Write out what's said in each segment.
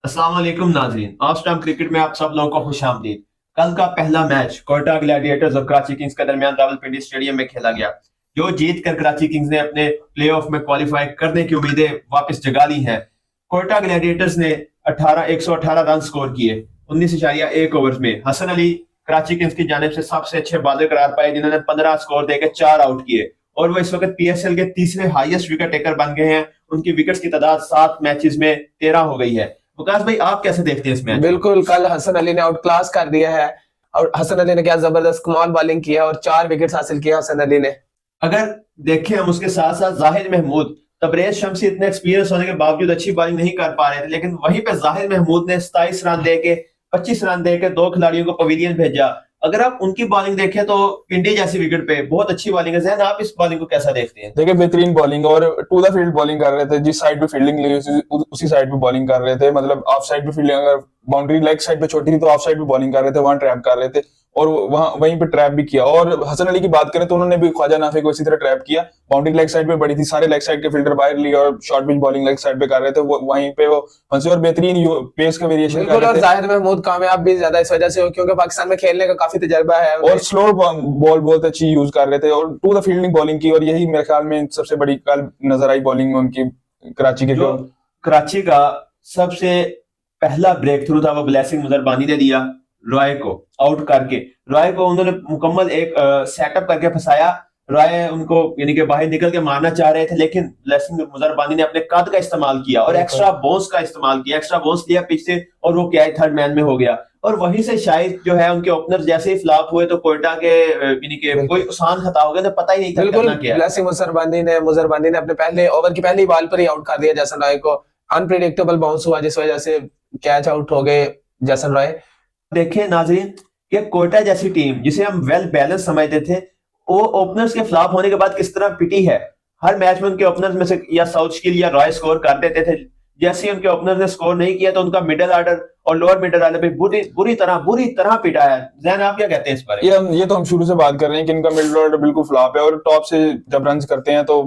अस्सलाम वालेकुम नाजरीन, आज टाइम क्रिकेट में आप सब लोगों को खुश आमदीद। कल का पहला मैच कोयटा ग्लैडिएटर्स और कराची किंग्स के दरमियान रावलपिंडी स्टेडियम में खेला गया, जो जीत कर कराची किंग्स ने अपने प्लेऑफ में क्वालिफाई करने की उम्मीदें वापस जगा ली हैं। कोयटा ग्लैडिएटर्स ने 118 रन स्कोर किए 19.1 ओवर में। हसन अली कराची किंग्स की जानिब से सबसे अच्छे बॉलर करार पाए, जिन्होंने 15 स्कोर देकर 4 आउट किए और वो इस वक्त पीएसएल के तीसरे हाईएस्ट विकेट टेकर बन गए हैं। उनकी विकेट्स की तादाद 7 मैचेस में 13 हो गई है। विकास भाई, आप कैसे देखते हैं इस मैच? बिल्कुल, कल हसन अली ने आउट क्लास कर दिया है और हसन अली ने क्या जबरदस्त कमाल बॉलिंग किया और 4 विकेट हासिल किया हसन अली ने। अगर देखें हम उसके साथ साथ जाहिद महमूद, तबरेज शम्सी इतने एक्सपीरियंस होने के बावजूद अच्छी बॉलिंग नहीं कर पा रहे थे, लेकिन वहीं पे जाहिद महमूद ने 27 रन देके 25 रन देके 2 खिलाड़ियों को पवेलियन भेजा। अगर आप उनकी बॉलिंग देखें तो पिंडी जैसी विकेट पे बहुत अच्छी बॉलिंग है। जैन, आप इस बॉलिंग को कैसा देखते हैं? देखिए, बेहतरीन बॉलिंग और टू द फील्ड बॉलिंग कर रहे थे। जिस साइड पे फील्डिंग ली उसी साइड पे बॉलिंग कर रहे थे। मतलब ऑफ साइड पे फील्डिंग, अगर बाउंड्री लेग साइड पे छोटी थी तो ऑफ साइड पे बॉलिंग कर रहे थे, वहां ट्रैप कर रहे थे और वहीं पे ट्रैप भी किया। और हसन अली की बात करें तो उन्होंने भी ख्वाजा नाफी को इसी तरह ट्रैप किया। बाउंड्री लेग साइड पे बड़ी थी, सारे लेग साइड के फील्डर बाहर ली और short pitch bowling leg side पे कर रहे थे। वहीं पे वो फंसे और बेहतरीन पेस का वेरिएशन कर रहे थे। जाहिद महमूद कामयाब भी ज्यादा इस वजह से हो क्योंकि पाकिस्तान में खेलने का काफी तजर्बा है और स्लो बॉल बहुत अच्छी यूज कर रहे थे और टू द फील्डिंग बॉलिंग की। और यही मेरे ख्याल में सबसे बड़ी कल नजर आई बॉलिंग में उनकी कराची के। जो कराची का सबसे पहला ब्रेक थ्रू था वो ब्लेसिंग मुजरबानी ने दिया रॉय को आउट करके। रॉय को उन्होंने मुकम्मल एक सेटअप करके फंसाया। रॉय उनको यानी कि बाहर निकल के मारना चाह रहे थे, लेकिन ब्लेसिंग मुजरबानी ने अपने कद का इस्तेमाल किया और एक्स्ट्रा बोन्स का इस्तेमाल किया। एक्स्ट्रा बोन्स लिया पिच से और वो क्या है, थर्ड मैन में हो गया। और वहीं से शायद जो है उनके ओपनर जैसे ही फ्लॉप हुए तो कोयटा के यानी कि कोई आसान खता हो गया, तो पता ही नहीं था करना क्या है। ब्लेसिंग मुजरबानी ने अपने पहले ओवर की पहली बॉल पर ही आउट कर दिया जैसन रॉय को। अनप्रेडिक्टेबल बाउंस हुआ जिस वजह से कैच आउट हो गए जैसन रॉय। देखिए नाजरीन, कि कोयटा जैसी टीम जिसे हम वेल बैलेंस समझते थे, वो ओपनर्स के फ्लॉप होने के बाद किस तरह पिटी है। हर मैच में उनके ओपनर्स में से या साउथस्किल या रॉय स्कोर कर देते थे। जैसे ही उनके ओपनर्स ने स्कोर नहीं किया तो उनका मिडिल ऑर्डर और लोअर मिडिल ऑर्डर पे बुरी तरह पिटा है। जैन, आप क्या कहते हैं इस पर? ये तो हम शुरू से बात कर रहे हैं कि इनका मिडिल ऑर्डर बिल्कुल फ्लॉप है और टॉप से जब रन करते हैं तो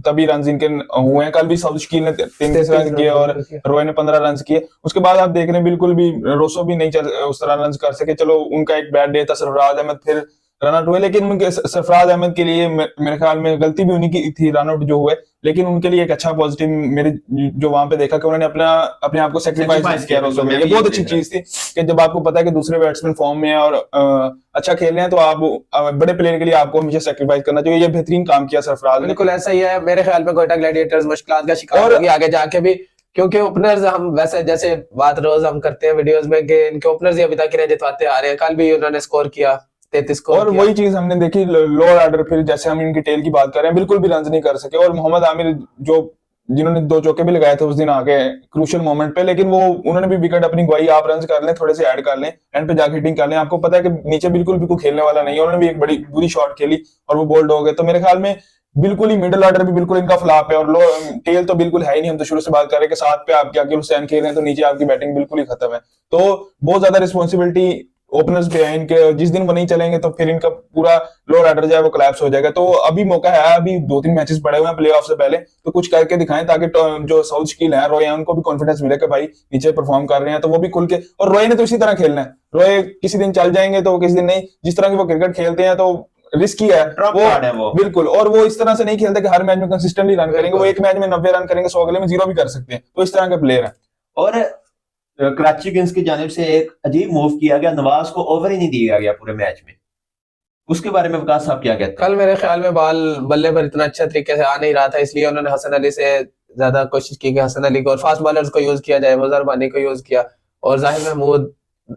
तभी रन इनके हुए हैं। कल भी साउथस्किल ने 33 रन किए और रॉय ने 15 रन किए। उसके बाद आप देख रहे हैं बिल्कुल भी रोसो भी नहीं उस तरह रन कर सके। चलो, उनका एक बैड डे था, सरफराज अहमद फिर रन आउट हुए, लेकिन उनके सरफराज अहमद के लिए मेरे ख्याल में गलती भी उन्हीं की थी रन आउट जो हुए, लेकिन उनके लिए एक अच्छा पॉजिटिव मेरे जो वहां पे देखा कि उन्होंने अपने आप को सेक्रीफाइस किया। ये बहुत अच्छी चीज थी कि जब आपको पता है कि दूसरे बैट्समैन फॉर्म में और अच्छा खेल रहे हैं तो आप बड़े प्लेयर के लिए आपको हमेशा सेक्रीफाइस करना चाहिए। ये बेहतरीन काम किया सरफराज ने। बिल्कुल ऐसा ही है। मेरे ख्याल में कोयटा ग्लैडिएटर्स मुश्किलात का शिकार होगी आगे जाके भी, क्योंकि ओपनर्स हम वैसे जैसे बात रोज हम करते हैं वीडियोस में कि इनके ओपनर्स ही अभी तक इन्हें जितवाते आ रहे हैं। कल भी उन्होंने स्कोर किया 33 को। और वही चीज हमने देखी लोअर ऑर्डर। फिर जैसे हम इनकी टेल की बात कर रहे हैं, बिल्कुल भी रन नहीं कर सके। और मोहम्मद आमिर जिन्होंने 2 चौके भी लगाए थे उस दिन आगे क्रूशियल मोमेंट पे, लेकिन वो उन्होंने भी विकेट अपनी गवाई। आप रन कर लें, थोड़े से ऐड कर लें, एंड पे जाके हिटिंग कर लें। आपको पता है कि नीचे बिल्कुल भी कोई खेलने वाला नहीं है। उन्होंने भी एक बड़ी बुरी शॉट खेली और वो बोल्ड हो गए। तो मेरे ख्याल में बिल्कुल ही मिडिल ऑर्डर भी बिल्कुल इनका फ्लॉप है और लो टेल तो बिल्कुल है ही नहीं। हम तो शुरू से बात कर रहे हैं कि 7 पे आप जाकिर हुसैन खेल रहे हैं तो नीचे आपकी बैटिंग बिल्कुल ही खत्म है। तो बहुत ज्यादा रिस्पॉन्सिबिलिटी ओपनर्स पे है इनके। जिस दिन वो नहीं चलेंगे तो फिर इनका पूरा लोअर ऑर्डर जो है वो कोलैप्स हो जाएगा। तो अभी मौका है, अभी 2-3 मैचेस पड़े हुए हैं प्लेऑफ से पहले, तो कुछ करके दिखाएं ताकि जो साउथस्किल है रॉय है उनको भी कॉन्फिडेंस मिले कि भाई नीचे परफॉर्म कर रहे हैं तो वो भी खुल के। और रॉय ने तो इसी तरह खेलना है। रॉय किसी दिन चल जाएंगे तो किसी दिन नहीं। जिस तरह की वो क्रिकेट खेलते हैं तो रिस्की है वो बिल्कुल। और वो इस तरह से नहीं खेलते कि हर मैच में कंसिस्टेंटली रन करेंगे। वो एक मैच में 90 रन करेंगे, 100 अगले में 0 भी कर सकते हैं। तो इस तरह के प्लेयर है। और कराची किंग्स की जानिब से एक अजीब मूव किया गया, नवाज को ओवर ही नहीं दिया गया पूरे मैच में। उसके बारे में विकास साहब क्या कहते हैं? कल मेरे ख्याल में बॉल बल्ले पर इतना अच्छा तरीके से आ नहीं रहा था, इसलिए उन्होंने हसन अली से ज्यादा कोशिश की कि हसन अली को और फास्ट बॉलर्स को यूज किया जाए। मुजरबानी को यूज किया और जाहिद महमूद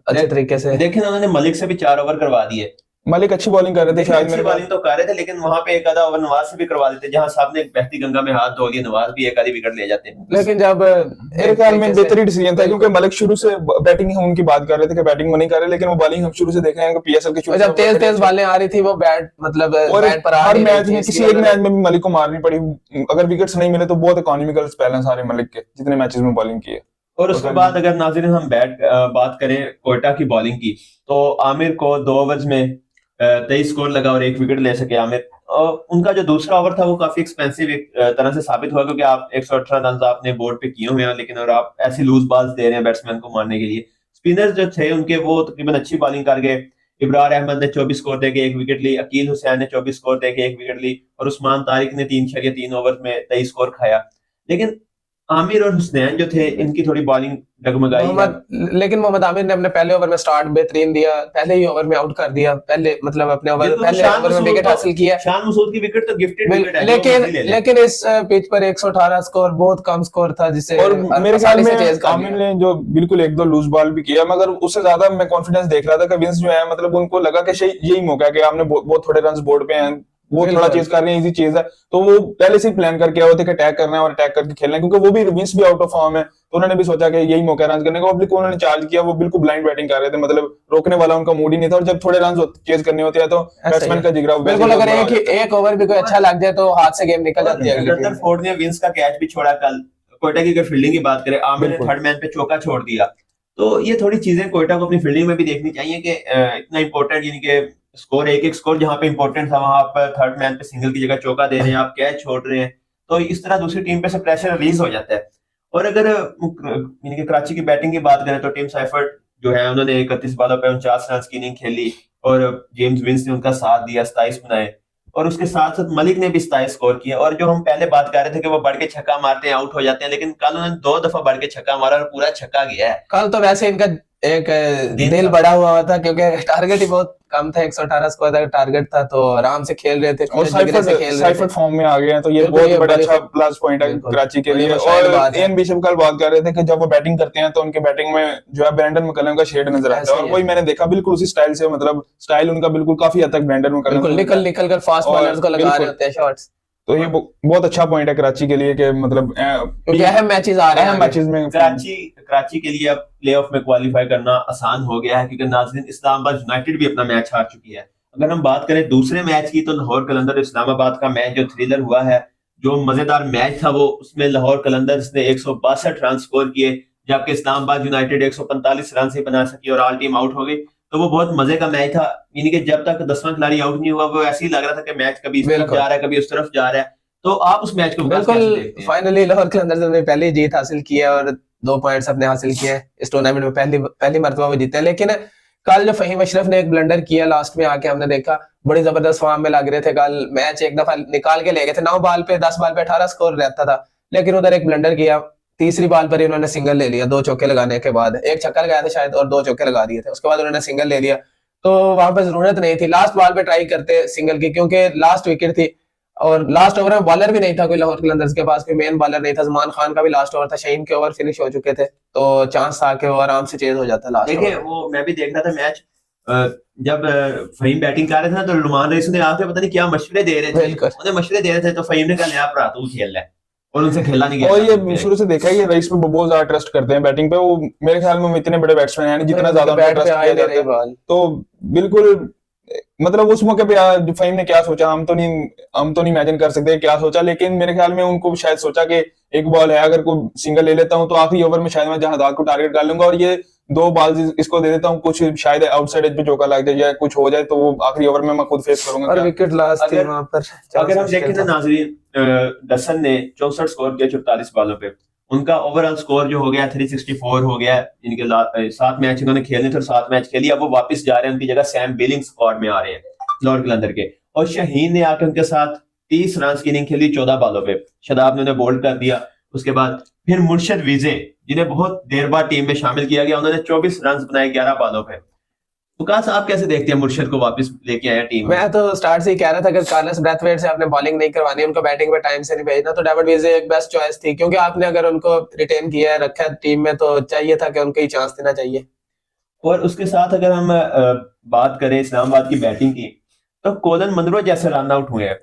अच्छे तरीके से। देखिए, उन्होंने मलिक से भी 4 ओवर करवा दिए। मलिक अच्छी बॉलिंग कर रहे थे, शायद अच्छी बॉलिंग तो कर रहे थे, लेकिन वहां पे एक आधा ओवर नवाज से भी करवा देते। जहां साहब ने बहती गंगा में हाथ धो लिया, नवाज भी एक आधी विकेट ले जाते। लेकिन जब मेरे ख्याल में बेहतरीन डिसीजन था क्योंकि मलिक शुरू से बैटिंग हम उनकी बात कर रहे थे कि बैटिंग वो नहीं कर रहे, लेकिन वो बॉलिंग हम शुरू से देख रहे हैं कि पीएसएल के जब तेज बॉलें आ रही थी वो बैट मतलब बैट पर हर मैच में किसी एक मैच में भी मलिक को मारनी पड़ी। अगर विकेट्स नहीं मिले तो बहुत इकोनॉमिकल स्पेल है सारे मलिक के जितने मैचेस में बॉलिंग की है। और उसके बाद अगर नाज़रीन हम बात करें कोयटा की बॉलिंग की, तो आमिर को 2 ओवर्स में 23 स्कोर लगा और 1 विकेट ले सके आमिर। उनका जो दूसरा ओवर था वो काफी एक्सपेंसिव एक तरह से साबित हुआ, क्योंकि आप 118 रन आपने बोर्ड पे किए हुए हैं, लेकिन और आप ऐसी लूज बॉल्स दे रहे हैं बैट्समैन को मारने के लिए। स्पिनर्स जो थे उनके वो तकरीबन अच्छी बॉलिंग कर गए। इब्रार अहमद ने 24 स्कोर देके 1 विकेट ली, अकील हुसैन ने 24 स्कोर देके 1 विकेट ली, और उस्मान तारिक ने 3 ओवर में 23 स्कोर खाया। लेकिन आमिर और हुसनैन जो थे इनकी थोड़ी बॉलिंग डगमगाई है। लेकिन मोहम्मद आमिर ने अपने पहले ओवर में स्टार्ट बेहतरीन दिया, पहले ही ओवर में आउट कर दिया, पहले मतलब अपने ओवर बिल्कुल, पहले शान ओवर में मसूद विकेट तो- हासिल किया। शान मसूद की विकेट तो गिफ्टेड विकेट है, जो लेकिन मर्जी ले ले। लेकिन इस पिच पर 118 स्कोर बहुत कम स्कोर था, जिसे और मेरे ख्याल आसानी से में चेज कर आमिर लिया। ने जो बिल्कुल एक दो लूज बॉल भी किया, मगर उससे ज्यादा मैं कॉन्फिडेंस देख रहा था कि विंस जो है मतलब उनको लगा कि यही मौका है कि हमने बहुत थोड़े रन बोर्ड पे हैं, वो थोड़ा चेज कर रहे हैं, इजी चीज है, तो वो पहले से ही प्लान करके आए होते कि अटैक करना है और अटैक करके खेलना है, क्योंकि वो भी विंस भी आउट ऑफ फॉर्म है, तो उन्होंने भी सोचा कि यही मौका रन करने का। पब्लिक उन्होंने चार्ज किया, वो बिल्कुल ब्लाइंड बैटिंग कर रहे थे, मतलब रोकने वाला उनका मूड ही नहीं था, और जब थोड़े रन चेज करने होते हैं तो बैट्समैन का जिगरा बिल्कुल, अगर एक ओवर भी कोई अच्छा लग जाए तो हाथ से गेम निकल जाती है अगली टीम। रदरफोर्ड ने विंस का कैच भी छोड़ा कल। कोयटा की अगर फील्डिंग की बात करें, आमिर ने थर्ड मैच पे चौका छोड़ दिया, तो ये थोड़ी चीजें कोयटा को अपनी फील्डिंग में भी देखनी चाहिए कि इतना इंपॉर्टेंट, यानी कि स्कोर एक स्कोर जहां पे इंपॉर्टेंट था वहां आप थर्ड मैच पे सिंगल की जगह चौका दे रहे हैं, आप कैच छोड़ रहे हैं, तो इस तरह दूसरी टीम पे से प्रेशर रिलीज हो जाता है। और अगर यानी कि कराची की बैटिंग की बात करें तो टीम साइफर्ट जो है उन्होंने 31 बॉलों पे 49 रन की इनिंग खेली, और जेम्स विंस ने उनका साथ दिया, 27 बनाए, और उसके साथ साथ मलिक ने भी 27 स्कोर किया। और जो हम पहले बात कर रहे थे कि वो बढ़ के छक्का मारते हैं आउट हो जाते हैं, लेकिन कल उन्होंने 2 दफा बढ़ के छक्का मारा और पूरा छक्का गया है। कल तो वैसे इनका एक दिल बड़ा हुआ था, क्योंकि टारगेट ही बहुत कम था, 118 स्कोर का टारगेट था, तो आराम से खेल रहे थे, और साइफर्ट फॉर्म में आ गए हैं, तो ये बहुत बड़ा अच्छा प्लस पॉइंट है कराची के लिए। और एन बिशप कल बात कर रहे थे कि जब वो बैटिंग करते हैं तो उनके बैटिंग में जो है ब्रेंडन मैकलम का शेड नजर आता है, और वही मैंने देखा बिल्कुल उसी स्टाइल से, मतलब स्टाइल उनका बिल्कुल काफी हद तक ब्रेंडन मैकलम निकल कर फास्ट बॉलर्स को लगा रहे होते हैं शॉट्स। तो ये बहुत अच्छा पॉइंट है कराची के लिए कि मतलब क्योंकि अहम मैचेस आ रहे हैं, अहम मैचेस में कराची के लिए अब प्लेऑफ में क्वालिफाई करना आसान हो गया है, क्योंकि नाज़रीन इस्लामाबाद यूनाइटेड भी अपना मैच हार चुकी है। अगर हम बात करें दूसरे मैच की, तो लाहौर कलंदर इस्लामाबाद का मैच जो थ्रिलर हुआ है, जो मजेदार मैच था, वो उसमें लाहौर कलंदर्स ने 162 रन स्कोर किए, जबकि इस्लामाबाद यूनाइटेड 145 रन से बना सकी और ऑल टीम आउट हो गई। तो वो बहुत मजे का मैच था, यानी कि जब तक 10वां खिलाड़ी आउट नहीं हुआ वो ऐसे ही लग रहा था कि मैच कभी इस तरफ जा रहा है कभी उस तरफ जा रहा है। तो आप उस मैच को बिल्कुल फाइनली लाहौर कलंदर्स ने पहली जीत हासिल की है और 2 पॉइंट्स अपने हासिल किए हैं इस टूर्नामेंट में, पहली मर्तबा वो जीते हैं। लेकिन कल जो फहीम अशरफ ने एक ब्लंडर किया लास्ट में आके, हमने देखा बड़ी जबरदस्त फॉर्म में लग रहे थे, कल मैच एक दफा निकाल के ले गए थे, 9 बॉल पे 10 बॉल पे 18 स्कोर रहता था, लेकिन उधर एक ब्लंडर किया, तीसरी बॉल पर ही उन्होंने सिंगल ले लिया, 2 चौके लगाने के बाद, एक छक्का लगाया था शायद और 2 चौके लगा दिए थे, उसके बाद उन्होंने सिंगल ले लिया। तो वहां पर जरूरत नहीं थी लास्ट बॉल पे ट्राई करते सिंगल की, क्योंकि लास्ट विकेट थी और लास्ट ओवर में बॉलर भी नहीं था कोई, लाहौर कलंदर्स के पास कोई मेन बॉलर नहीं था, जमान खान का भी लास्ट ओवर था, शहीन के ओवर फिनिश हो चुके थे, तो चांस था कि वो आराम से चेज हो जाता लास्ट। देखिए वो मैं भी देख रहा था मैच, जब फहीम बैटिंग कर रहे थे ना, तो रुमान रईस ने आके पता नहीं क्या मशवरे दे रहे थे, उन्हें मशवरे दे रहे थे, तो फहीम ने कहा लिया भरा तू खेल ले, और उनसे खेला नहीं गया। और ये शुरू से देखा है ये रईस पे बहुत ज्यादा ट्रस्ट करते हैं बैटिंग पे, वो मेरे ख्याल में इतने बड़े बैट्समैन हैं जितना ज्यादा ट्रस्ट किया जाता है, तो बिल्कुल मतलब उस मौके पे जो फहीम ने क्या सोचा हम तो नहीं इमेजिन कर सकते क्या सोचा, लेकिन मेरे ख्याल में उनको शायद सोचा कि एक बॉल है, अगर कोई सिंगल ले लेता हूं तो आखिरी ओवर में शायद मैं जहादार को टारगेट कर लूंगा, और ये 2 बॉल इसको दे देता हूं, कुछ शायद आउटसाइड एज पे चौका लग जाए या कुछ हो जाए, तो वो आखिरी ओवर में मैं खुद फेस करूंगा। और विकेट लास्ट थी वहां पर। अगर हम देखें ना नाजरीन, डसन ने 64 स्कोर किया 44 बॉलों पे, उनका ओवरऑल स्कोर जो हो गया 364 हो गया, इनके 7 मैच इन्होंने खेलने थे और 7 मैच खेली, अब वो वापस जा रहे हैं, उनकी जगह सैम बिलिंग स्क्वाड में आ रहे हैं लाहौर कलंदर के, और शहीन ने आके उनके साथ 30 रन की इनिंग खेली 14 बॉलों पे, शदाब ने उन्हें बोल्ड कर दिया। उसके बाद फिर मुर्शद विजय जिन्हें बहुत देर बाद टीम में शामिल किया गया, उन्होंने 24 रन बनाए 11 बॉलों पे। वकास आप कैसे देखते हैं मुर्शद को वापस लेके आया टीम में? मैं तो स्टार्ट से ही कह रहा था कि कार्लोस ब्रैथवेट से आपने बॉलिंग नहीं करवानी, उनको बैटिंग पे टाइम से नहीं भेजना, तो डेविड विजय एक बेस्ट चॉइस थी, क्योंकि आपने अगर उनको रिटेन किया है रखा है टीम में तो चाहिए था कि उनको ही चांस देना चाहिए। और उसके साथ अगर हम बात करें इस्लामाबाद की बैटिंग की, तो कोलन मनरो जैसे रन आउट हुए हैं,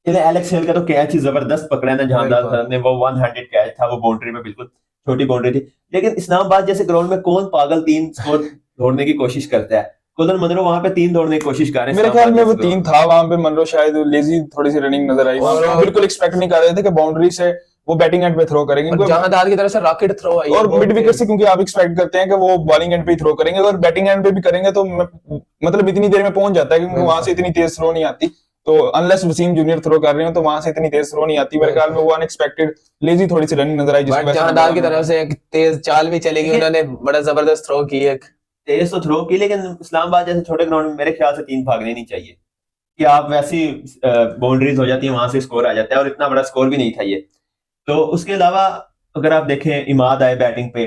एलेक्स हेल का तो कैच ही जबरदस्त पकड़ा ना जहां ने, वो 100 कैच था, वो बाउंड्री में बिल्कुल छोटी बाउंड्री थी, लेकिन इस्लामाबाद जैसे ग्राउंड में कौन पागल 3 स्कोर दौड़ने की कोशिश करता है? कोलन मनरो वहां पे 3 दौड़ने की कोशिश कर रहे हैं, मेरे ख्याल में वो 3 था वहां पे, मनरो शायद लेजी थोड़ी सी रनिंग नजर आई, बिल्कुल एक्सपेक्ट नहीं कर रहे थे कि बाउंड्री से वो बैटिंग एंड पे थ्रो करेंगे, जहादार की तरफ से रॉकेट थ्रो आई और मिड विकेट से, क्योंकि आप एक्सपेक्ट करते हैं कि वो बॉलिंग एंड पे थ्रो करेंगे, अगर बैटिंग एंड पे भी करेंगे तो मतलब इतनी देर में पहुंच जाता है, क्योंकि वहां से इतनी तेज थ्रो नहीं आती, तो अनलेस वसीम जूनियर थ्रो कर रहे हो तो वहां से इतनी तेज थ्रो नहीं आती। मेरे ख्याल में वो अनएक्सपेक्टेड लेजी थोड़ी सी रनिंग नजर आई जिसकी बट वजह से जहांदार की तरफ से एक तेज चाल भी चलेगी, उन्होंने बड़ा जबरदस्त थ्रो की एक। तेज तो थ्रो की, लेकिन इस्लामाबाद जैसे छोटे ग्राउंड में मेरे ख्याल से 3 भागने नहीं चाहिए कि आप वैसी बाउंड्रीज हो जाती है, वहां से स्कोर आ जाता है, और इतना बड़ा स्कोर भी नहीं था ये। तो उसके अलावा अगर आप देखें, इमाद आए बैटिंग पे,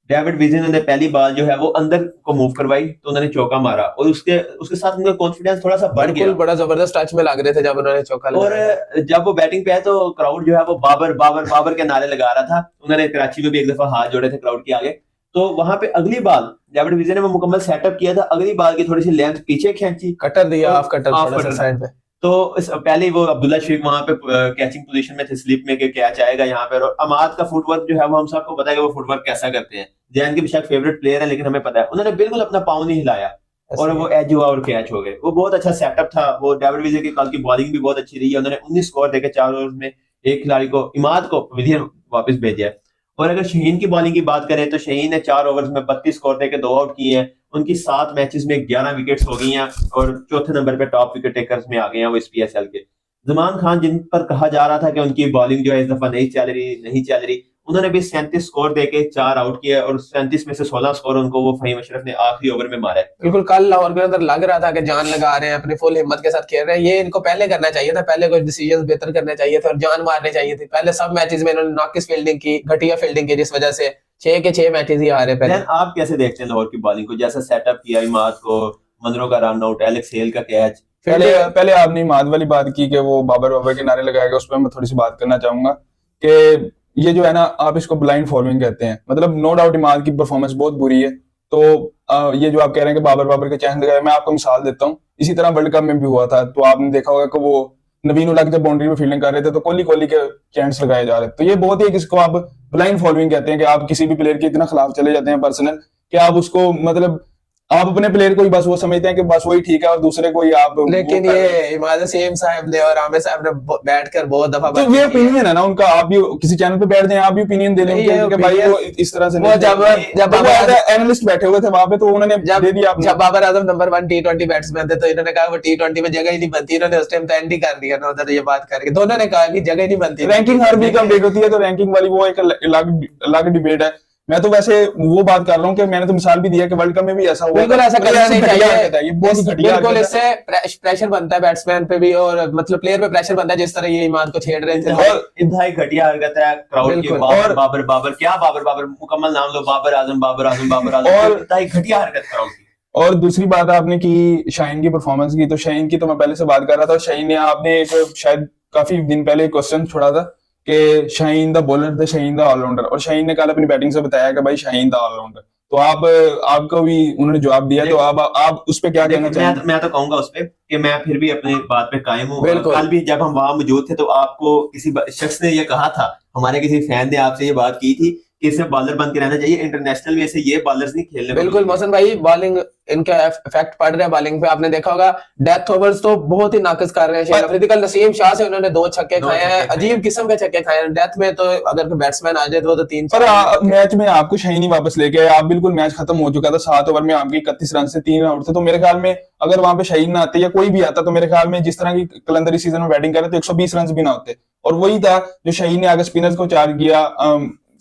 डेविड विजन ने पहली बॉल जो है वो अंदर को मूव करवाई तो उन्होंने चौका मारा, और उसके उसके साथ उनका कॉन्फिडेंस थोड़ा सा बढ़ बिल्कुल गया। बड़ा जबरदस्त टच में लग रहे थे जब उन्होंने चौका और लगाया। जब वो बैटिंग पे आए तो क्राउड जो है वो बाबर बाबर बाबर के नारे लगा रहा था। उन्होंने कराची में भी एक दफा हाथ जोड़े थे क्राउड के आगे। तो वहां पे अगली बॉल डेविड विजन ने वो मुकम्मल सेटअप किया था, अगली बॉल की थोड़ी सी लेंथ पीछे खींची, कटर दिया, तो हाफ कटर हाफ थोड़ा सा कटर। साइड पे। तो पहले वो अब्दुल्ला शेख वहां पे कैचिंग पोजीशन में थे, स्लिप में, कि कैच आएगा यहाँ पे। और अमाद का फुटवर्क जो है वो हम सबको पता है कि वो फुटवर्क कैसा करते हैं। जैन के बेशक फेवरेट प्लेयर है, लेकिन हमें पता है उन्होंने बिल्कुल अपना पाँव नहीं हिलाया और वो एज हुआ और कैच हो गए। वो बहुत अच्छा सेटअप था। वो डेविड विजय की कल की बॉलिंग भी बहुत अच्छी रही है। उन्होंने 19 स्कोर देके 4 ओवर में एक खिलाड़ी को, इमाद को, विलियन वापस भेजा है। और अगर शहीन की बॉलिंग की बात करें तो शहीन ने 4 ओवर में 32 स्कोर देके 2 आउट किए हैं। उनकी 7 मैचेस में 11 विकेट्स हो गई हैं और चौथे नंबर पे टॉप विकेट टेकर्स में आ गए हैं वो इस PSL के। जमान खान, जिन पर कहा जा रहा था कि उनकी बॉलिंग जो है इस दफा नहीं चल रही, उन्होंने भी 37 स्कोर देके 4 आउट किए और 37 में से 16 स्कोर उनको वो फहीम अशरफ ने आखिरी ओवर में मारा है। बिल्कुल, कल लाहौर के अंदर लग रहा था कि जान लगा रहे हैं, अपनी फुल हिम्मत के साथ खेल रहे हैं। ये इनको पहले करना चाहिए था, पहले कुछ डिसीजन बेहतर करने चाहिए थे और जान मारने चाहिए थी। पहले सब मैचेस में इन्होंने नाकिस फील्डिंग की, घटिया फील्डिंग की, जिस वजह से 6 के 6 मैचेस ही हारे पहले। देन आप कैसे देखते हैं लाहौर की बॉलिंग को? जैसा सेटअप किया इमाद को, मनरो का रन आउट, एलेक्स हेल का कैच। पहले आपने इमाद वाली बात की कि वो बाबर बाबर के नारे लगाएगा, उस पर मैं थोड़ी सी बात करना चाहूंगा कि ये जो है ना, आप इसको ब्लाइंड फॉलोइंग कहते हैं। मतलब नो डाउट इमाद की परफॉर्मेंस बहुत बुरी है। तो ये जो आप कह रहे हैं कि बाबर बाबर के चांस लगाए, मैं आपको मिसाल देता हूँ। इसी तरह वर्ल्ड कप में भी हुआ था, तो आपने देखा होगा कि वो नवीन उल्लाह जब बाउंड्री पे फील्डिंग कर रहे थे तो कोहली के चांस लगाए जा रहे थे। तो ये बहुत ही, किसको आप ब्लाइंड फॉलोइंग कहते हैं कि आप किसी भी प्लेयर के इतना खिलाफ चले जाते हैं पर्सनल, कि आप उसको, मतलब आप अपने प्लेयर को ही बस वो समझते हैं कि बस वही ठीक है और दूसरे को ही आप। लेकिन ये इमाद वसीम साहब ने और आमिर साहब ने बैठकर बहुत दफा तो ये ओपिनियन है ना उनका, आप भी किसी चैनल पे बैठ जाए, आप भी ओपिनियन दे लेंगे कि भाई वो इस तरह से वो जब एनालिस्ट बैठे हुए थे वहां पे, तो उन्होंने दे दिया। जब Babar Azam number 1 T20 batsman थे तो इन्होंने कहा वो T20 में जगह ही नहीं बनती। इन्होंने उस टाइम तो एंटी कर दिया ना उधर, ये बात करके दोनों ने कहा कि जगह नहीं बनती। रैंकिंग हर वीक अपडेट होती है, तो रैंकिंग वाली वो एक अलग डिबेट है। मैं तो वैसे वो बात कर रहा हूँ कि मैंने तो मिसाल भी दिया कि वर्ल्ड कप में भी ऐसा हुआ। बिल्कुल ऐसा करना नहीं चाहिए। ये बहुत घटिया, बिल्कुल इससे प्रेशर बनता है बैट्समैन पे भी और मतलब प्लेयर पे प्रेशर बनता है, जिस तरह ये इमाद को छेड़ रहे थे। और इंतहाई घटिया हरकत है क्राउड की। बाबर बाबर बाबर, क्या बाबर बाबर, मुकम्मल नाम लो, बाबर आजम बाबर आजम बाबर आजम। और इंतहाई घटिया हरकत क्राउड की। और दूसरी बात आपने की शाहीन की परफॉर्मेंस की, तो शाहीन की तो मैं पहले से बात कर रहा था। शाहीन ने, आपने एक शायद काफी दिन पहले क्वेश्चन छोड़ा था कि शाहीन द बॉलर थे, शाहीन द ऑलराउंडर, और शाहीन ने कल अपनी बैटिंग से बताया कि भाई शाहीन द ऑलराउंडर। तो आपको भी उन्होंने जवाब दिया, तो आप उस पे क्या कहना चाहेंगे? मैं तो कहूंगा उस पे कि मैं फिर भी अपनी बात पे कायम हूँ। बिल्कुल। कल भी जब हम वहां मौजूद थे तो आपको किसी शख्स ने ये कहा था, हमारे किसी फैन ने आपसे ये बात की थी कि इसे बॉलर बन के रहना चाहिए, इंटरनेशनल में ऐसे ये बॉलर्स नहीं खेलने। बिल्कुल मोहसिन भाई, बॉलिंग इनका इफेक्ट पड़ रहा है बॉलिंग पे। आपने देखा होगा डेथ ओवर्स तो बहुत ही नाकिस कर रहे हैं शेन अफरीदी। कल नसीम शाह से उन्होंने 2 छक्के खाए हैं, अजीब किस्म के छक्के खाए हैं। डेथ में तो अगर कोई बैट्समैन आ जाए तो 3 पर मैच में आपको शाहीन ही वापस लेके आए। आप बिल्कुल, मैच खत्म हो चुका था, 7 ओवर में आपके 31 रन से 3 आउट थे। तो मेरे ख्याल में अगर वहां पे शाहीन ना आते या कोई भी आता, तो मेरे ख्याल में जिस तरह की कलंदरी सीजन में बैटिंग कर रहे थे 120 रन भी ना होते। और वही था जो शाहीन ने आगे स्पिनर्स को चार्ज किया,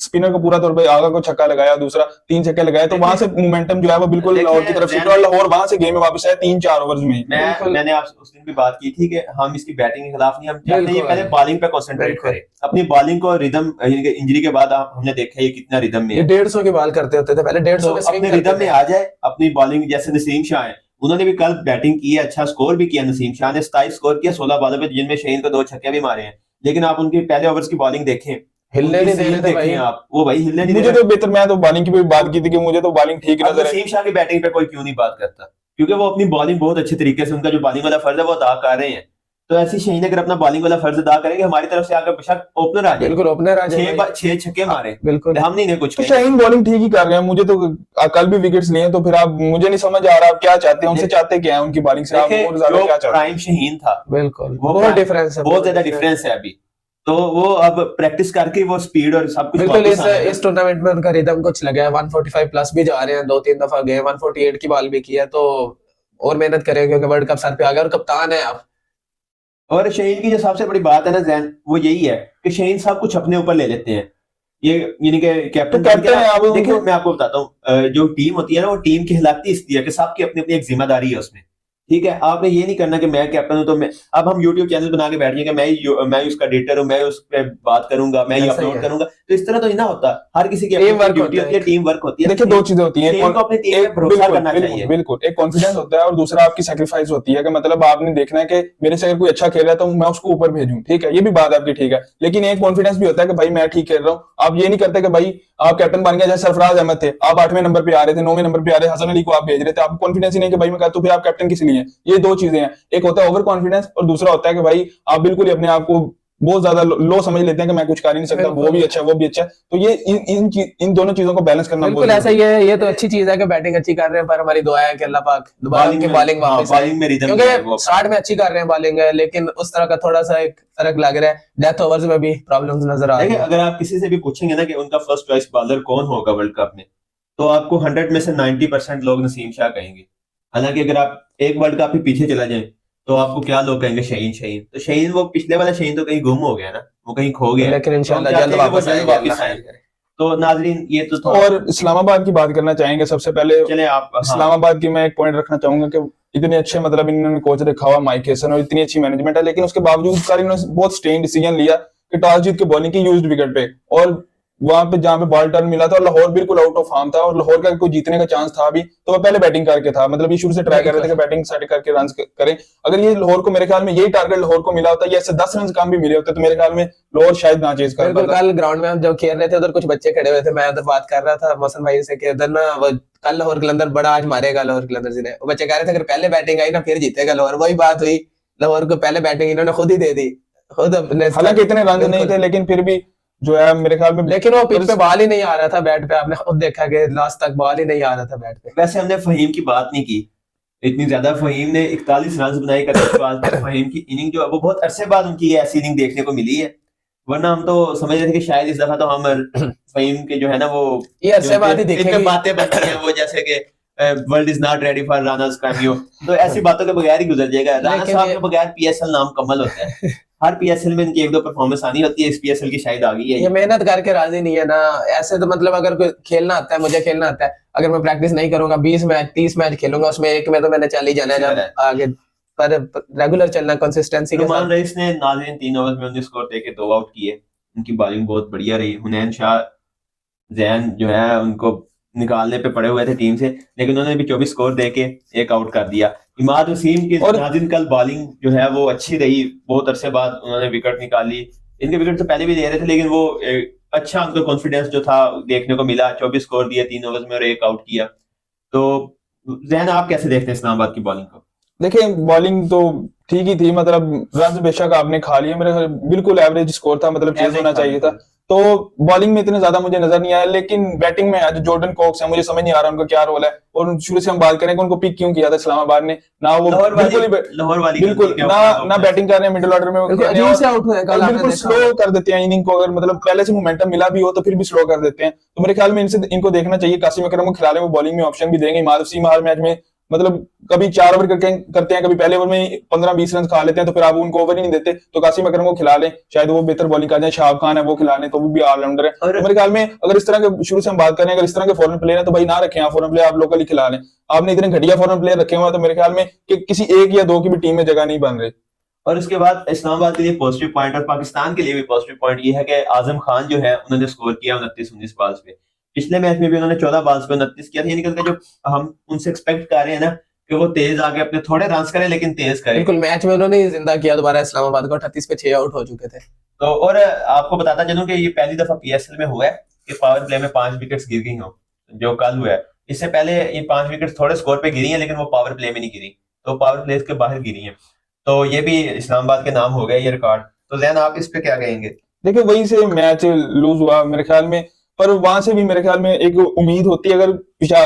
स्पिनर को पूरा तौर पे आगा को छक्का लगाया, दूसरा 3 छक्के लगाए, तो वहां से मोमेंटम जो है वो बिल्कुल लाहौर की तरफ शिफ्ट हुआ। लाहौर वहां से गेम में वापस आया 3-4 ओवर्स में। मैंने आपसे उस दिन भी बात की थी कि हम इसकी बैटिंग के खिलाफ नहीं, हम चाहते हैं पहले बॉलिंग पे कंसंट्रेट करें, अपनी बॉलिंग को रिदम। इंजरी के बाद हमने देखा ये कितना रिदम में, 150 की बॉल करते होते थे पहले, 150 के अपने रिदम में आ जाए अपनी बॉलिंग। जैसे नसीम शाह है, उन्होंने भी कल बैटिंग की है, अच्छा स्कोर भी किया। नसीम शाह ने 27 स्कोर किया 16 बॉलों पे, जिनमें शहीन को 2 छक्के भी मारे हैं। लेकिन आप उनकी पहले ओवर्स की बॉलिंग देखें, हिलने नहीं दे रहे थे भाई। आप वो भाई हिलने नहीं। मुझे तो बेहतर, मैं तो बॉलिंग की भी बात की थी कि मुझे तो बॉलिंग ठीक नजर है। नसीम शाह की बैटिंग पे कोई क्यों नहीं बात करता? क्योंकि वो अपनी बॉलिंग बहुत अच्छे तरीके से, उनका जो बॉलिंग वाला फर्ज है वो अदा कर रहे हैं। तो ऐसी शहीन अगर अपना बॉलिंग वाला फर्ज अदा करेंगे, हमारी तरफ से आकर बेशक ओपनर आ जाए, बिल्कुल ओपनर आ जाए, 6 छक्के मारे, बिल्कुल हम नहीं कुछ। तो शाहीन बॉलिंग ठीक ही कर रहे हैं। मुझे तो कल भी विकेट्स लिए, तो फिर आप, मुझे नहीं समझ आ रहा आप क्या चाहते हैं उनसे, चाहते क्या है उनकी बॉलिंग से, आप और ज्यादा क्या चाहते हैं? प्राइम शहीन था, बिल्कुल बहुत डिफरेंस है, बहुत ज्यादा डिफरेंस है अभी। तो वो अब प्रैक्टिस करके वो स्पीड और सब कुछ बिल्कुल इस टूर्नामेंट में उनका रिदम कुछ लगा है। 145 प्लस भी जा रहे हैं, 2-3 दफा गए, 148 की बॉल भी की है। तो और मेहनत करें क्योंकि वर्ल्ड कप सर पे आ गया और कप्तान है आप। और शहीन की जो सबसे बड़ी बात है ना जैन, वो यही है कि शहीन सब कुछ अपने ऊपर ले लेते हैं। ये यानी कि कैप्टन कैप्टन है आप देखिए उनको। मैं आपको बताता हूँ, जो टीम होती है ना वो टीम कहलाती इसलिए है कि सबकी अपनी अपनी एक जिम्मेदारी है उसमें। ठीक है, आपने ये नहीं करना कि मैं कैप्टन हूं तो मैं अब हम यूट्यूब चैनल बना के बैठ जाएंगे, मैं उसका एडिटर हूं, मैं उस पर बात करूंगा, मैं ये ऐसा ही अपलोड है, करूंगा, तो इस तरह तो नहीं ना होता। हर किसी की टीम अपनी वर्क ड्यूटी होता होती है, है। टीम वर्क होती है। देखिए दो चीजें होती हैं, शेन को अपनी टीम पे भरोसा बिल्कुल करना बिल्कुल चाहिए। बिल्कुल, एक कॉन्फिडेंस होता है और दूसरा आपकी सेक्रीफाइस होती है कि मतलब आपने देखना है कि मेरे से अगर कोई अच्छा खेल रहा है तो मैं उसको ऊपर भेजूं, ठीक है, ये भी बात आपकी ठीक है, लेकिन एक कॉन्फिडेंस भी होता है कि भाई मैं ठीक खेल रहा हूँ। आप ये नहीं करते कि भाई आप कैप्टन बन गए, जैसे सरफराज अहमद थे, आप 8वें नंबर पे आ रहे थे, 9वें नंबर पे आ रहे थे, हसन अली को आप भेज रहे थे, आपको कॉन्फिडेंस ही नहीं कि भाई मैं कहता हूं फिर आप कैप्टन किस लिए हैं। ये दो चीजें हैं, एक होता है ओवर कॉन्फिडेंस और दूसरा होता है कि भाई आप बिल्कुल ही अपने आप को बहुत ज्यादा लो समझ लेते हैं कि मैं कुछ कर ही नहीं सकता, वो भी अच्छा है वो भी अच्छा है। तो ये इन दोनों चीजों को बैलेंस करना बहुत बिल्कुल ऐसा जरूरी ही है। ये तो अच्छी चीज है कि बैटिंग अच्छी कर रहे हैं, पर हमारी दुआ है कि अल्लाह पाक दोबारा बॉलिंग उनकी में, बॉलिंग हाँ वापस आए, बॉलिंग में रिदम है वो क्योंकि स्टार्ट में अच्छी कर रहे हैं बॉलिंग है, लेकिन उस तरह का थोड़ा सा एक फर्क लग रहा है, डेथ ओवर्स में भी प्रॉब्लम्स नजर आ रही देखिए है। अगर आप किसी से भी पूछेंगे ना कि उनका फर्स्ट चॉइस बॉलर कौन होगा वर्ल्ड कप में, तो आपको 100 में से 90% लोग नसीम शाह कहेंगे। हालांकि अगर आप एक वर्ल्ड कप ही पीछे चला जाए तो आपको क्या लोग कहेंगे, शहीन शहीन। तो शहीन वो पिछले वाला शहीन तो कहीं गुम हो गया ना, वो कहीं खो गया है। लेकिन तो हम इंशाल्लाह चाहते जल्द हैं कि वो वापस जल्द आएंगे, अल्लाह वापस आए। खैर करे। तो नाजरीन ये तो था। और इस्लामाबाद की बात करना चाहेंगे सबसे पहले। चले आप, हाँ इस्लामाबाद की मैं एक पॉइंट रखना चाहूंगा कि इतने अच्छे मतलब इन्होंने कोच रखा हुआ माइक हेसन और इतनी अच्छी मैनेजमेंट है, लेकिन उसके बावजूद सर इन्होंने बहुत स्ट्रेन डिसीजन लिया कि टॉस जीत के बॉलिंग की यूज्ड विकेट पे, और वहां पे जहां पे बॉल टर्न मिला था और लाहौर बिल्कुल आउट ऑफ फॉर्म था और लाहौर का कोई जीतने का चांस था भी, तो वो पहले बैटिंग करके था, मतलब ये शुरू से ट्राई कर रहे थे कि बैटिंग सेट करके रन करें। अगर ये लाहौर को, मेरे ख्याल में यही टारगेट लाहौर को मिला होता, या इससे 10 रन कम भी मिले होते, तो मेरे ख्याल में लाहौर शायद ना चेज कर बिल्कुल, पाता। कल ग्राउंड में हम जब खेल रहे थे उधर कुछ बच्चे खड़े हुए थे, मैं उधर बात कर रहा था मौसम भाई से कि उधर ना वो कल लाहौर कलंदर बड़ा आज मारेगा लाहौर कलंदर ने। वो बच्चे कह रहे थे अगर पहले बैटिंग आई ना फिर जीतेगा लाहौर। वही बात हुई, लाहौर को पहले बैटिंग इन्होंने खुद ही दे दी, खुद अपने। हालांकि इतने रन नहीं थे, लेकिन फिर भी जो है मेरे ख्याल में, लेकिन वो पिच पे बॉल ही नहीं आ रहा था बैट पे, आपने खुद देखा कि लास्ट तक बॉल ही नहीं आ रहा था बैट पे। वैसे हमने फहीम की बात नहीं की इतनी ज्यादा। फहीम ने 41 रन बनाए कल तो आज तक फहीम की इनिंग जो है वो बहुत अरसे बाद उनकी ऐसी इनिंग देखने को मिली है। वरना हम तो समझ रहे थे कि शायद इस दफा तो हम फहीम के जो है ना वो ये अरसे बाद ही दिखेगी। बातें बनती हैं वो, जैसे कि world is not ready for Rana's cameo, तो ऐसी बातों के बगैर ही गुजर जाएगा। राणा लेकिन साहब ये- के बगैर पीएसएल नाम कमल होता है। हर पीएसएल में इनकी एक दो परफॉर्मेंस आनी होती है, इस पीएसएल की शायद आ गई है ये मेहनत करके राजी नहीं है ना। ऐसे तो मतलब अगर कोई खेलना आता है, मुझे खेलना आता है, अगर मैं प्रैक्टिस नहीं करूंगा 20 मैच 30 मैच खेलूंगा, उसमें एक में तो मैंने चल ही जाना है जब आगे, पर रेगुलर चलना कंसिस्टेंसी के नुमान साथ। रईस ने नाज़रीन 3 ओवर में 19 स्कोर देके 2 आउट किए। उनकी बॉलिंग बहुत बढ़िया रही। हुनैन शाह जैन जो है उनको निकालने पे पड़े हुए थे टीम से, लेकिन उन्होंने भी 24 स्कोर देके 1 आउट कर दिया। इमाद वसीम की और नाज़रीन कल बॉलिंग जो है वो अच्छी रही, बहुत अरसे बाद उन्होंने विकेट निकाली। इनके विकेट तो पहले भी दे रहे थे, लेकिन वो अच्छा उनका कॉन्फिडेंस जो था देखने को मिला। 24 स्कोर दिए 3 ओवर में और 1 आउट किया। तो जैन आप कैसे देखते हैं इस्लामाबाद की बॉलिंग को? देखिए बॉलिंग तो ठीक ही थी, मतलब रन बेशक आपने खा लिया, मेरे ख्याल बिल्कुल एवरेज स्कोर था, मतलब चेज होना चाहिए था। तो बॉलिंग में इतने ज्यादा मुझे नजर नहीं आया, लेकिन बैटिंग में आज जॉर्डन कॉक्स है, मुझे समझ नहीं आ रहा उनका क्या रोल है। और शुरू से हम बात करें कि उनको पिक क्यों किया था इस्लामाबाद ने, ना वो लाहौर वाली बिल्कुल ना बैटिंग कर रहे हैं मिडिल ऑर्डर में, अजीब से आउट हुए कल, आपने बिल्कुल देखा स्लो कर देते हैं इनिंग को। अगर मतलब पहले से मोमेंटम मिला भी हो तो फिर भी स्लो कर देते हैं। तो मेरे ख्याल में इनको देखना चाहिए, कासिम अकरम को खिला रहे, वो बॉलिंग में ऑप्शन भी देंगे। इमाद वसीम हर मैच में मतलब कभी 4 ओवर करते हैं, कभी पहले ओवर में 15-20 रन खा लेते हैं, तो फिर आप उनको ओवर ही नहीं देते। तो कासिम अकरम को खिला लें, शायद वो बेहतर बॉलिंग कर जाए। शाहब खान है वो खिला लें, तो वो भी ऑलराउंडर है। तो मेरे ख्याल में अगर इस तरह के शुरू से हम बात करें, अगर इस तरह के फॉरेन प्लेयर है तो भाई ना रखें, आप फॉरेन प्लेयर आप लोकल ही खिला लें। आपने इतने घटिया फॉरेन प्लेयर रखे हुए, तो मेरे ख्याल में कि किसी 1 या 2 की भी टीम में जगह नहीं बन रही। और उसके बाद इस्लामाबाद के लिए पॉजिटिव पॉइंट और पाकिस्तान के लिए भी पॉजिटिव पॉइंट ये है कि आजम खान जो है उन्होंने स्कोर किया 29-19 बॉल्स पे। पिछले मैच में भी उन्होंने 14 बॉल्स पे 29 किया था। यानी कि जो हम उनसे एक्सपेक्ट कर रहे हैं ना कि वो तेज आगे अपने थोड़े रन करें, लेकिन तेज करें। बिल्कुल, मैच में उन्होंने जिंदा किया दोबारा इस्लामाबाद को, 38 पे 6 आउट हो चुके थे। तो और आपको बताता चलूं कि ये पहली दफा पीएसएल में हुआ है कि पावर प्ले में 5 विकेट्स गिर गई हो, जो कल हुआ है। इससे पहले ये 5 विकेट्स थोड़े स्कोर पे गिरी हैं, लेकिन वो पावर प्ले में नहीं गिरी, तो पावर प्ले के बाहर गिरी हैं। तो ये भी इस्लामाबाद के नाम हो गया ये रिकॉर्ड। तो जैन आप इस पे क्या कहेंगे? देखिए वहीं से मैच लूज हुआ मेरे ख्याल में, पर वहां से भी मेरे ख्याल में एक उम्मीद होती है, अगर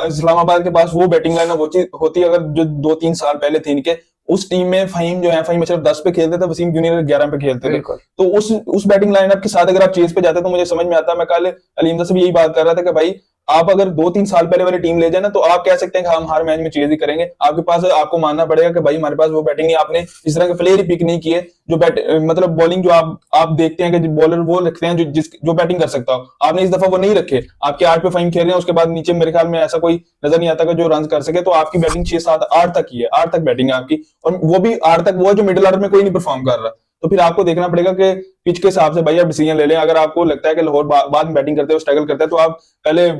इस्लामाबाद के पास वो बैटिंग लाइनअप होती अगर जो 2-3 साल पहले थी इनके, उस टीम में फहीम जो है, फहीम सिर्फ 10 पे खेलते थे, वसीम जूनियर 11 पे खेलते थे। तो उस बैटिंग लाइनअप के साथ अगर आप चेज पे जाते तो मुझे समझ में आता। मैं कल अलीमदा से भी यही बात कर रहा था कि भाई आप अगर 2-3 साल पहले वाली टीम ले जाए ना, तो आप कह सकते हैं कि हम हर मैच में चेज ही करेंगे। आपके पास, आपको मानना पड़ेगा कि भाई हमारे पास वो बैटिंग नहीं, आपने इस तरह के प्लेयर ही पिक नहीं किए जो मतलब बॉलिंग जो आप देखते हैं कि बॉलर वो रखते हैं जो बैटिंग कर सकता हो, आपने इस दफा वो नहीं रखे। आपके 8 पे फाइम खेल रहे हैं, उसके बाद नीचे मेरे ख्याल में ऐसा कोई नजर नहीं आता कि जो रन कर सके। तो आपकी बैटिंग 6, 7, 8 तक ही है, 8 तक बैटिंग है आपकी, और वो भी 8 तक वो है जो मिडिल ऑर्डर में कोई नहीं परफॉर्म कर रहा। तो फिर आपको देखना पड़ेगा कि पिच के हिसाब से भाई आप डिसीजन ले लें। अगर आपको लगता है कि लाहौर बाद में बैटिंग करते हो, स्ट्रगल करता है, तो आप पहले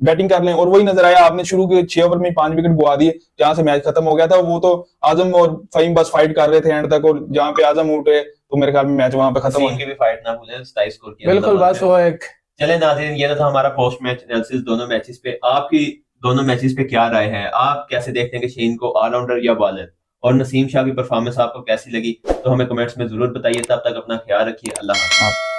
बैटिंग कर लें। और वही नजर आया, आपने शुरू के 6 ओवर में 5 विकेट गुआ दिए, जहां से मैच खत्म हो गया था। वो तो आजम और फहीम बस फाइट कर रहे थे एंड तक, और जहां पे आजम उठे तो मेरे ख्याल में मैच वहां पे खत्म हो वसीम की गया। भी फाइट ना भूलें, 27 स्कोर किया बिल्कुल, बस वो एक चले नाज़रीन, ये था हमारा पोस्ट मैच एनालिसिस दोनों मैचेस पे। आपकी दोनों मैचेस पे क्या राय है? आप कैसे देखते हैं कि शहीन को ऑलराउंडर या बॉलर? और नसीम शाह की परफॉर्मेंस आपको कैसी लगी? तो हमें कमेंट्स में जरूर बताइए। तब तक अपना ख्याल रखिए। अल्लाह हाफ़िज़।